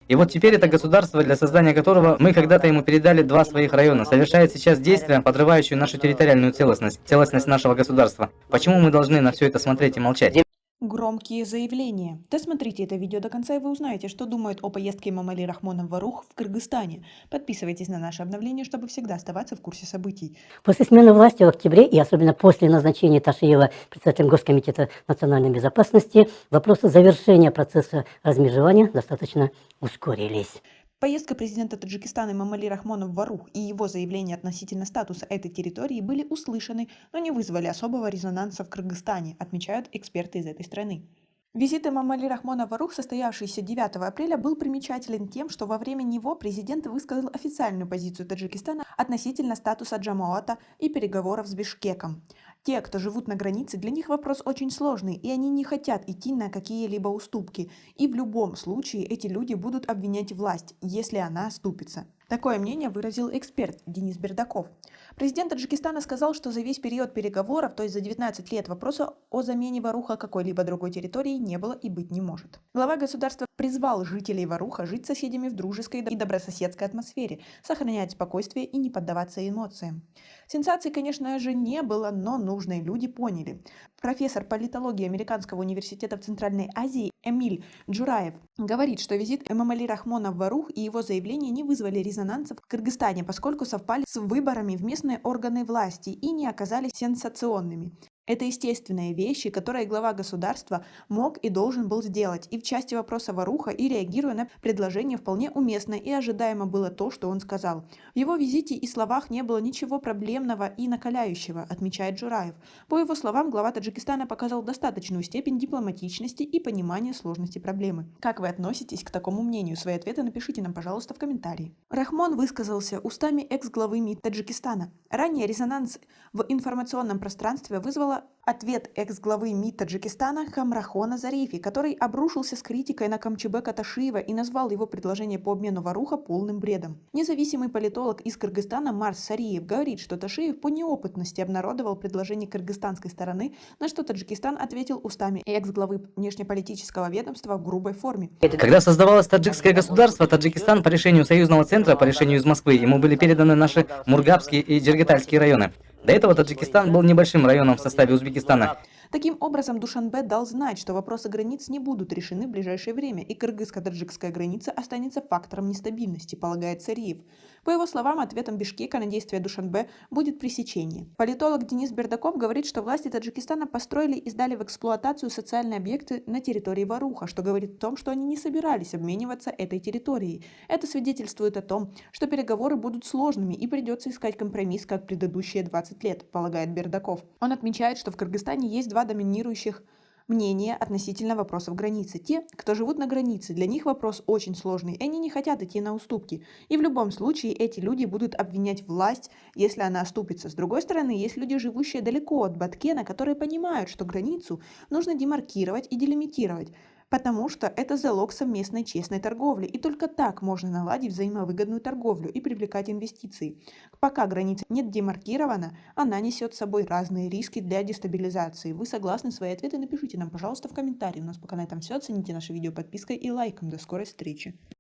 И вот теперь это государство, для создания которого мы когда-то ему передали два своих района, совершает сейчас действия, подрывающие нашу территориальную целостность нашего государства. Почему мы должны на все это смотреть и молчать? Громкие заявления. Досмотрите это видео до конца, и вы узнаете, что думает о поездке Эмомали Рахмонов Варух в Кыргызстане. Подписывайтесь на наше обновление, чтобы всегда оставаться в курсе событий. После смены власти в октябре и особенно после назначения Ташиева председателем Госкомитета национальной безопасности, вопросы завершения процесса размежевания достаточно ускорились. Поездка президента Таджикистана Эмомали Рахмонов Варух и его заявления относительно статуса этой территории были услышаны, но не вызвали особого резонанса в Кыргызстане, отмечают эксперты из этой страны. Визит Эмомали Рахмона Варух, состоявшийся 9 апреля, был примечателен тем, что во время него президент высказал официальную позицию Таджикистана относительно статуса Джамоата и переговоров с Бишкеком. Те, кто живут на границе, для них вопрос очень сложный, и они не хотят идти на какие-либо уступки. И в любом случае эти люди будут обвинять власть, если она оступится. Такое мнение выразил эксперт Денис Бердаков. Президент Таджикистана сказал, что за весь период переговоров, то есть за 19 лет, вопроса о замене Варуха какой-либо другой территории не было и быть не может. Глава государства призвал жителей Варуха жить с соседями в дружеской и добрососедской атмосфере, сохранять спокойствие и не поддаваться эмоциям. Сенсаций, конечно же, не было, но нужные люди поняли. Профессор политологии Американского университета в Центральной Азии Эмиль Джураев говорит, что визит Эмомали Рахмона в Варух и его заявления не вызвали резонанса в Кыргызстане, поскольку совпали с выборами в местные органы власти и не оказались сенсационными. Это естественные вещи, которые глава государства мог и должен был сделать, и в части вопроса Варуха, и реагируя на предложение вполне уместно и ожидаемо было то, что он сказал. В его визите и словах не было ничего проблемного и накаляющего, отмечает Джураев. По его словам, глава Таджикистана показал достаточную степень дипломатичности и понимания сложности проблемы. Как вы относитесь к такому мнению? Свои ответы напишите нам, пожалуйста, в комментарии. Рахмон высказался устами экс-главы МИД Таджикистана. Ранее резонанс в информационном пространстве вызвала ответ экс-главы МИД Таджикистана Хамрахона Зарифи, который обрушился с критикой на Камчыбека Ташиева и назвал его предложение по обмену Варуха полным бредом. Независимый политолог из Кыргызстана Марс Сариев говорит, что Ташиев по неопытности обнародовал предложение кыргызстанской стороны, на что Таджикистан ответил устами экс-главы внешнеполитического ведомства в грубой форме. Когда создавалось таджикское государство, Таджикистан по решению Союзного центра, по решению из Москвы, ему были переданы наши Мургабские и Джергетальские районы. До этого Таджикистан был небольшим районом в составе Узбекистана. Таким образом, Душанбе дал знать, что вопросы границ не будут решены в ближайшее время, и кыргызско-таджикская граница останется фактором нестабильности, полагает Сариев. По его словам, ответом Бишкека на действия Душанбе будет пресечение. Политолог Денис Бердаков говорит, что власти Таджикистана построили и сдали в эксплуатацию социальные объекты на территории Варуха, что говорит о том, что они не собирались обмениваться этой территорией. Это свидетельствует о том, что переговоры будут сложными и придется искать компромисс, как предыдущие 20 лет, полагает Бердаков. Он отмечает, что в Кыргызстане есть два доминирующих мнения относительно вопросов границы. Те, кто живут на границе, для них вопрос очень сложный, и они не хотят идти на уступки. И в любом случае эти люди будут обвинять власть, если она оступится. С другой стороны, есть люди, живущие далеко от Баткена, которые понимают, что границу нужно демаркировать и делимитировать, потому что это залог совместной честной торговли, и только так можно наладить взаимовыгодную торговлю и привлекать инвестиции. Пока граница не демаркирована, она несет с собой разные риски для дестабилизации. Вы согласны? Свои ответы напишите нам, пожалуйста, в комментарии. У нас пока на этом все. Оцените наше видео подпиской и лайком. До скорой встречи!